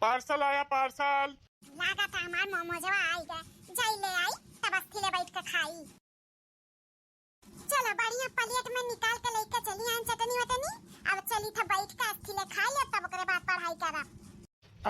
Parcel आया parcel. लागा था हमार मोमोजवा आएगा, जाई ले आई तब अकेले बैठ के खाई। चलो बढ़िया प्लेट में निकाल के लेके चली आन चटनी वटनी। अब चली था बैठ के अकेले खा लिया तब ओकरे बाद पढ़ाई करब।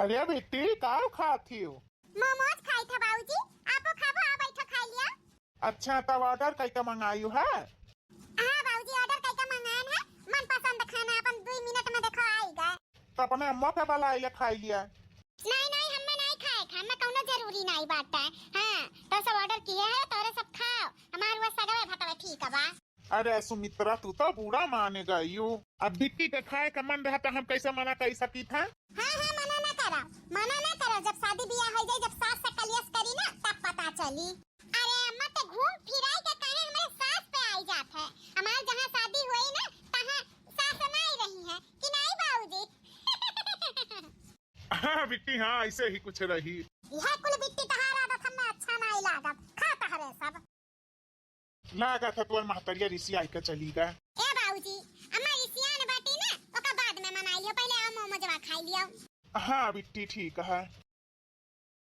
अरे बेटी का खाती हो? मोमोज खाई था बाबूजी, आपो खाबो आ बैठो खा लिया। अच्छा तब ऑर्डर कैसे मंगायू है? हां बाबूजी ऑर्डर कैसे मंगान है, मनपसंद खाना अपन 2 मिनट में देखो आएगा। तो अपने अम्मा पे वाला आइले खाई लिया। नहीं नहीं हमें नहीं खाए, हमें कोनो जरूरी नहीं बात है। हां तो सब ऑर्डर किए है तोरे सब खाओ, हमार वो सगवे भतवा ठीक है बा। अरे सुमित्रा तू तो बुरा माने गई। अब बिट्टी के खाए का मन रहा तो हम कैसे मना कर सकी था? हाँ हाँ मना ना करो, मना ना करो। जब शादी ब्याह हो जाए, जब सास से कलियस करी ना तब पता चली। अरे अम्मा तो घूम फिराई के कहे हमारे सास पे आई जात है। हमार जहाँ शादी हुई ना तहाँ सास नहीं रही है कि नहीं बाबूजी? हाँ बिट्टी हाँ ऐसे ही कुछ रही। यह कुल बिट्टी तहारा आदत हमें अच्छा नहीं लागत, खाता हरे सब। लागा था तुअर महतरिया ऋषि आई के चली गए। ए बाबूजी अम्मा ऋषियान बाटी ना ओका बाद में मनाई लियो, पहले आ मोमोजवा खाई लियो। हाँ बिट्टी ठीक है।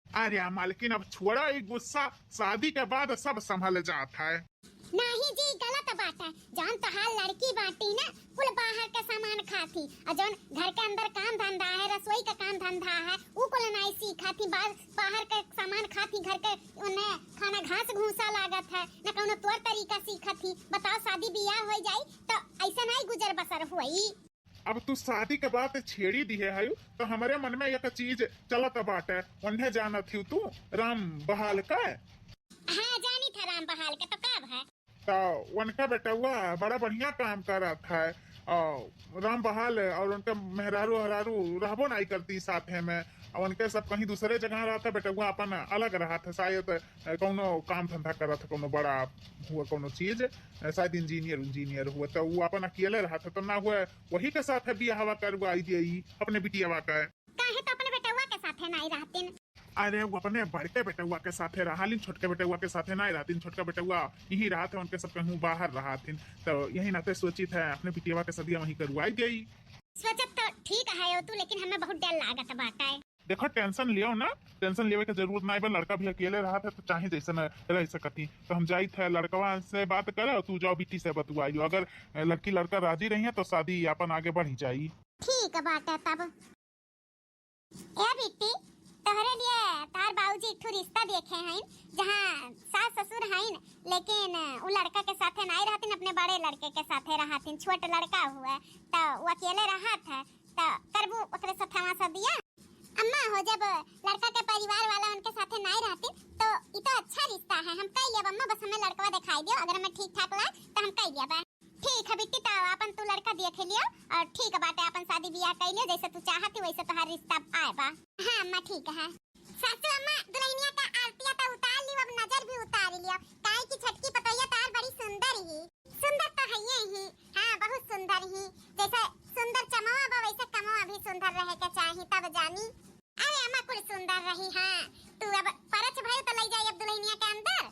अरे मालकिन अब छोड़ा एक गुस्सा, शादी के बाद सब संभल जाता है। नहीं जी गलत बात है। जौन तहार लड़की बाटी ना कुल बाहर का सामान खाती, और जौन घर के अंदर काम धंधा है, रसोई का काम धंधा है, ऊ कुल नहीं सीखाती। बाहर का सामान खाती, घर के उन्हें खाना घास घूसा लागत है न कोनो तौर तरीका सीखती। बताओ शादी ब्याह हो जाई तो ऐसा नहीं गुजर बसर हुई। अब तू शादी के बाद छेड़ी दी है तो हमारे मन में एक चीज चलत बाटे, उन्हें जाना थी तू राम बहाल का। हाँ जानी था राम बहाल का, तो कब है? तो उनका बेटा हुआ बड़ा बढ़िया काम कर रहा था और राम बहाल और उनका मेहरारू हरारू रहबो नहीं करती साथ में, और उनके सब कहीं दूसरे जगह रहा था। बेटा हुआ अपन अलग रहा था, शायद कोनो काम धंधा कर रहा था, कोनो बड़ा हुआ कोनो चीज, शायद इंजीनियर हुआ। तो वो अपन अकेले रहा था तो ना हुआ वही के साथ भी हवा करवाई दी अपने बिटिया का। काहे तो अपने बेटवा के साथ नहीं रहते? अरे वो अपने बड़के बेटुआ के साथ रहा, छोटके बेटुआ के साथ नहीं रहती। छोटका बेटुआ यही रहा था, उनके सब कहूँ बाहर रहा थी। तो यही नाते सोची था अपने बिटिया के सदिया वहीं करवाई गई। सोचत तो ठीक है तू, लेकिन हमें बहुत डर लागत बाटा है। देखो टेंशन लियो ना, टेंशन लेवे की जरूरत नहीं। लड़का भी अकेले रहा था तो चाहे जैसे न रह सकती। तो हम जाई थे लड़कवा से बात करे, तू जाओ बिट्टी से बतुआई। अगर लड़की लड़का राजी रही है तो शादी अपन आगे बढ़ी जाये। ठीक है बात है तब। ए बिट्टी तोहरे लिए तार बाबूजी एक रिश्ता देखे हैं जहाँ सास ससुर हैं, लेकिन वो लड़का के साथे नहीं रहते, अपने बड़े लड़के के साथे रहते। छोटा लड़का हुआ तो वो अकेले रहा था, तो करबू ओकरे साथे वहाँ दिया। अम्मा हो जब लड़का के परिवार वाला उनके साथे नहीं रहते तो ये तो अच्छा रिश्ता है, हम कह लिया अम्मा। बस हमें लड़का दिखाई दियो, अगर हमें ठीक ठाक लगा तो हम कह लिया। ठीक है बिट्टी, तो अपन तू लड़का देख लियो और ठीक है बाटे अपन शादी ब्याह कर लियो, जैसे तू चाहती वैसे तोहार रिश्ता आए बा। हाँ अम्मा ठीक है। सासू अम्मा दुल्हनिया का आरतिया तो उतार लियो, अब नजर भी उतार लियो। काहे की छटकी पतोया तार बड़ी सुंदर ही। सुंदर तो है ही, हाँ बहुत सुंदर ही। जैसे सुंदर चमवा बा वैसे कमवा भी सुंदर रहे के चाहिए तब जानी। अरे अम्मा कुल सुंदर रही। हाँ तू अब परछ भयो तो ले जाई अब दुल्हनिया के अंदर।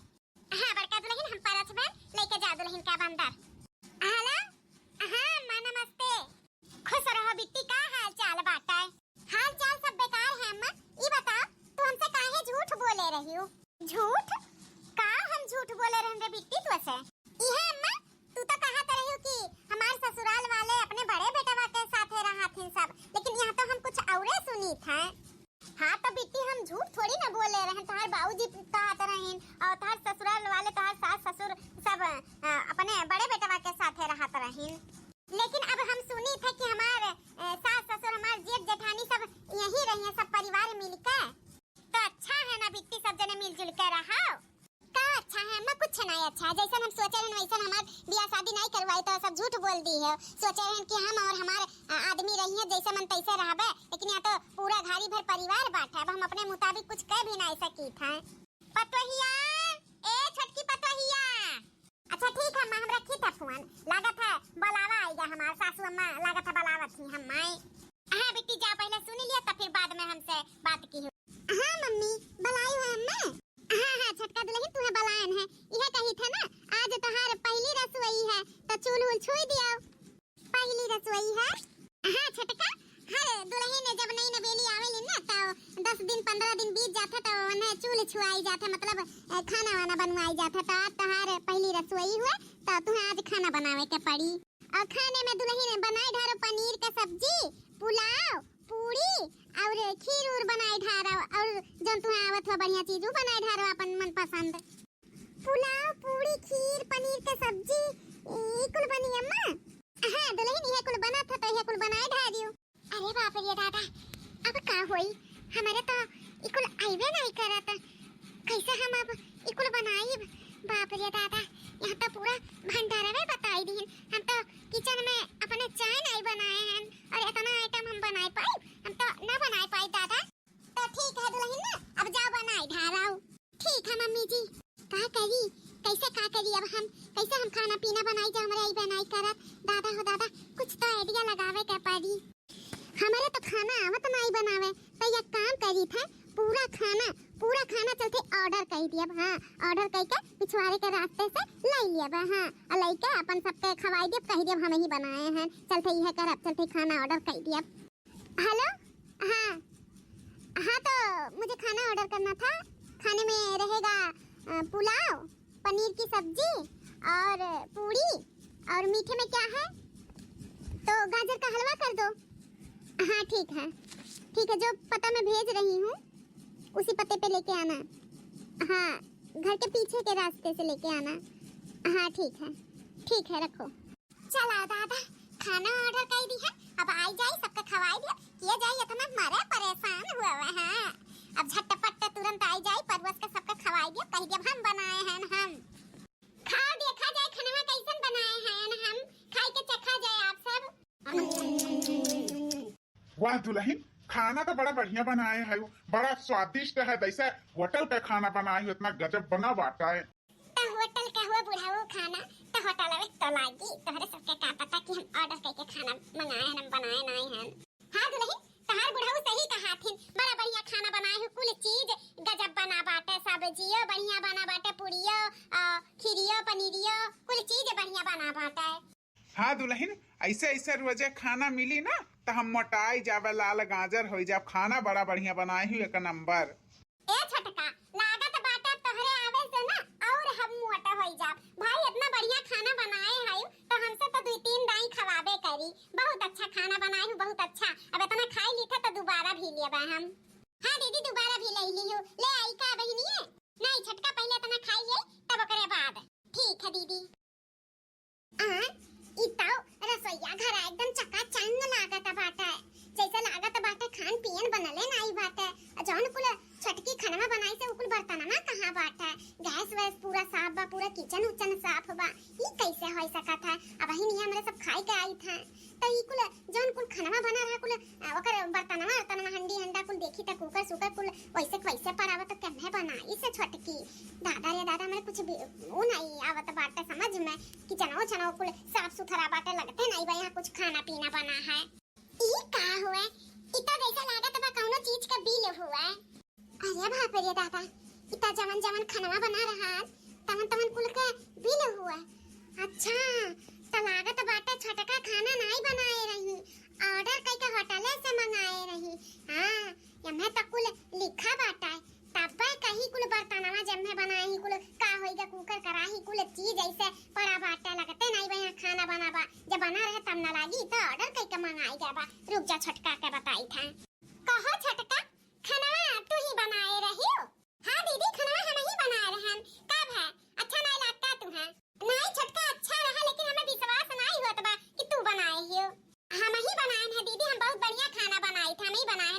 हाँ बड़का दुल्हन हम परछ भर लेके जा दुल्हन के अंदर। हेलो हाँ माँ नमस्ते। खुश रहो बिट्टी, का हाल चाल बाटा है? हाल चाल सब बेकार है अम्मा। ये बताओ तू हमसे काहे झूठ बोले रही हो? झूठ का हम झूठ बोले रहे रे बिट्टी तू से? ये अम्मा तू तो कहा रही हो कि हमारे ससुराल वाले अपने बड़े बेटवा के साथ रहा थे सब, लेकिन यहाँ तो हम कुछ और सुनी था। हाँ तो बिट्टी हम झूठ थोड़ी ना बोले रहे। तुम्हारे बाबूजी कहते रहे और तुम्हारे ससुराल वाले तुम्हारे सास ससुर सब अपने बड़े बेटवा के साथ रहत रहे। लेकिन अब हम सुनी थे कि हमारे सास ससुर हमारे जेठ जेठानी सब यही रही हैं, सब परिवार मिलकर। तो अच्छा है ना बिट्टी, सब जने मिलजुल कर रहा। का अच्छा है अम्मा? कुछ नहीं अच्छा है। जैसा हम सोचे रहे वैसा हमारे ब्याह शादी नहीं करवाई तो सब झूठ बोल दी है। सोचे रहे कि हम और हमारे आदमी रही है जैसे मन तैसे रहबे, लेकिन यहाँ तो पूरा घाड़ी भर परिवार बैठा है। अब हम अपने मुताबिक कुछ कह भी नहीं सकी था। पतोहिया ए छटकी पतोहिया। अच्छा ठीक है माँ, हम रखी था फोन। लागत है बुलावा आएगा हमारे सासू अम्मा, लागत है बुलावा थी हम माई। हाँ बिट्टी जा पहले सुन लिया तब फिर बाद में हमसे बात की। हाँ मम्मी बुलाई है अम्मा। हाँ हाँ छटका दुल्हन तुम्हें बुलायन है। यह कही था ना आज तोहार पहली रसोई है तो चूल वूल छुई दियो। पहली रसोई है। हाँ छटका हर दुल्हन जब नई नवेली आवेली ना तो रसोई जाता मतलब खाना वाना बनवाई जाता तो आज तहार पहली रसोई हुए तो तुम्हें आज खाना बनावे के पड़ी। और खाने में दुल्हन बनाई ढारो पनीर का सब्जी, पुलाव, पूरी और खीर उर बनाई ढारो और जौन तुम्हें आवत हो बढ़िया चीज उ बनाई ढारो अपन मन पसंद। पुलाव, पूरी, खीर, पनीर का सब्जी ई कुल बनी अम्मा? हां दुल्हन ये कुल बना था तो ये कुल बनाई ढारियो। अरे बाप रे दादा अब का होई हमारे तो इकुल आइबे नहीं करत कैसे हम अब इकुल बनाई। बाप रे दादा यहाँ तो पूरा भंडारा में बताई दी हम तो किचन में अपने चाय नहीं बनाए हैं और इतना आइटम हम बनाए पाई हम तो ना बनाए पाई दादा। तो ठीक है दुल्हन ना अब जाओ बनाई ढाराओ। ठीक है मम्मी जी का करी कैसे का करी अब हम कैसे हम खाना पीना बनाई जा हमारे आई बनाई करत दादा हो दादा कुछ तो आइडिया लगावे के पड़ी। हमारे तो खाना आवत नहीं बनावे तो ये काम करी था पूरा खाना चलते ऑर्डर कर दिया। हां ऑर्डर करके पिछवाड़े के रास्ते से ले लिया। हां और लेके अपन सबके खवाई दिया कह दिया हम ही बनाए हैं चलते यह कर चलते खाना ऑर्डर कर दिया। हेलो हां हां तो मुझे खाना ऑर्डर करना था। खाने में रहेगा पुलाव, पनीर की सब्जी और पूरी और मीठे में क्या है तो गाजर का हलवा कर दो। हाँ ठीक है जो पता मैं भेज रही हूँ उसी पते पे लेके आना। हाँ घर के पीछे के रास्ते से लेके आना। हाँ ठीक है रखो। चला दादा खाना ऑर्डर कर दी है अब आई जाए सबका खवाई दिया किया जाए इतना मरे परेशान हुआ है अब झटपट तुरंत आई जाए परवस का सबका खवाई दिया कह दिया हम बनाए हैं हम खाओ देखा जाए खाना कैसन बनाए हैं हम खाई के चखा जाए आप सब। वाह दुल्हन खाना तो बड़ा बढ़िया बनाए है बड़ा स्वादिष्ट है जैसे होटल का खाना बनाए हो इतना गजब बना बाटा है। तो होटल का हुआ बुढ़ाऊ खाना तो होटल में तो लागी तोहरे सबके का पता कि हम ऑर्डर करके खाना मंगाए हैं हम बनाए नहीं हैं। हां दुल्हन तहार बुढ़ाऊ सही कहा थी बड़ा बढ़िया खाना बनाए हो कुल चीज गजब बना बाटे सब्जियों बढ़िया बना बाटे पूरियों खीरियों पनीरियों कुल चीज बढ़िया बना बाटे। हाँ दुल्हन ऐसे रोजे खाना मिली ना तो हम मोटाई जावे लाल गाजर हो जाब खाना बड़ा बढ़िया बनाए हूँ एक नंबर। ए छटका लागत बाटा तोहरे आवे से ना और हम मोटा होई जाब भाई इतना बढ़िया खाना बनाए है तो हमसे तो 2-3 दाई खवाबे करी बहुत अच्छा खाना बनाए हूँ बहुत अच्छा अब इतना खाई ली था तो दोबारा भी लेबा हम। हां दीदी दोबारा भी ले लियो ले आई का बहनिए नहीं छटका पहले इतना खाई ले तब करे बाद ठीक है दीदी। इताओ रसोईया घर एकदम चकाचौंध लागत बाटा जैसे लागत बाटा खान पियन बनले नहीं बाटा जौन कुल छटकी खाना बनाई से उकुल बर्तन ना कहां बाटा गैस वैस पूरा साफ बा पूरा किचन उचन साफ बा ई कैसे होई सकत है अब ही नहीं हमरे सब खाई के आई था तो ई कुल जौन कुल खाना बना रहा कुल ओकर बर्तन हंडी हंडा कुल देखी त कुकर सुकर कुल वैसे परावत तो केमहे बनाई से छटकी दादा रे दादा मेरे कुछ वो नहीं आवत बाटा समझ में कि चनो कुल साफ सुथरा बाटे लगते नहीं भाई यहाँ कुछ खाना पीना बना है। ई का हुआ इतना जैसा लागत बा कौनो चीज का बिल हुआ। अरे बाप रे दादा इतना जवन खाना बना रहा तवन कुल का बिल हुआ। अच्छा तो लागत बाटे छटका खाना नहीं बनाए रही ऑर्डर करके होटल से मंगाए रही। हां यमे तो कुल लिखा बाटा तब कहीं कुल बर्तनवा जब में बनाई कुल का होइगा कुकर कराही कुल चीज ऐसे पड़ा बाटा लगते नहीं भैया खाना बनाबा जब बना रहे तब ना लागी तो ऑर्डर करके मंगाई जाबा। रुक जा छटका के बताई था कहो छटका खाना तू ही बनाए रही हो। हां दीदी खाना हम ही बनाए रहे हैं कब है अच्छा नहीं लगता तुम्हें नहीं छटका अच्छा रहा लेकिन हमें विश्वास नहीं होता बा कि तू बनाए हो। हम ही बनाए हैं दीदी हम बहुत बढ़िया खाना बनाए थे हम ही बनाए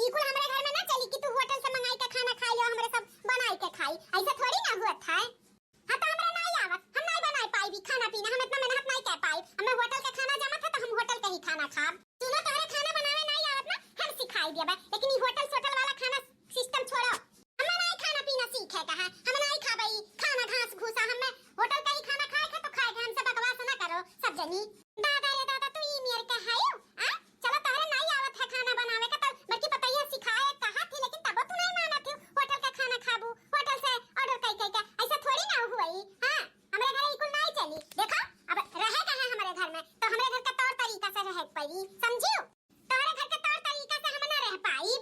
ई कुल हमरे घर में ना चली कि तू होटल से मंगाई के खाना खाई लो हमरे सब बनाई के खाई ऐसा थोड़ी ना हुआ था। हां तो हमरा नहीं आवत हम नहीं बनाई पाई खाना पीना हम इतना मेहनत नहीं कर पाई हमें होटल का खाना जमा था तो हम होटल का ही खाना खाब। सुनो तोहरे खाना बनावे नहीं आवत ना हम सिखाई देबे लेकिन ई होटल सोटल वाला खाना सिस्टम छोड़ो। हमें नहीं खाना पीना सीखे कहा हम नहीं खाबई खाना घास भूसा हमें होटल का ही खाना खाए के तो खाए के हमसे बकवास ना करो सब जनी। दादा रे दादा तू ई मेरे का है आ चलो तोहरे नहीं आवत है खाना बनावे का तो बल्कि पतैया सिखाए कहा थी लेकिन तब तू नहीं मानत थी होटल का खाना खाबू होटल से ऑर्डर कई के ऐसा थोड़ी ना हुई। हां हमरे घर ई कुल नहीं चली देखो अब रहे कहां हमारे घर में तो हमरे घर का तौर तरीका से रहे पड़ी समझियो तोहरे घर के तौर तरीका से हम ना रह पाई।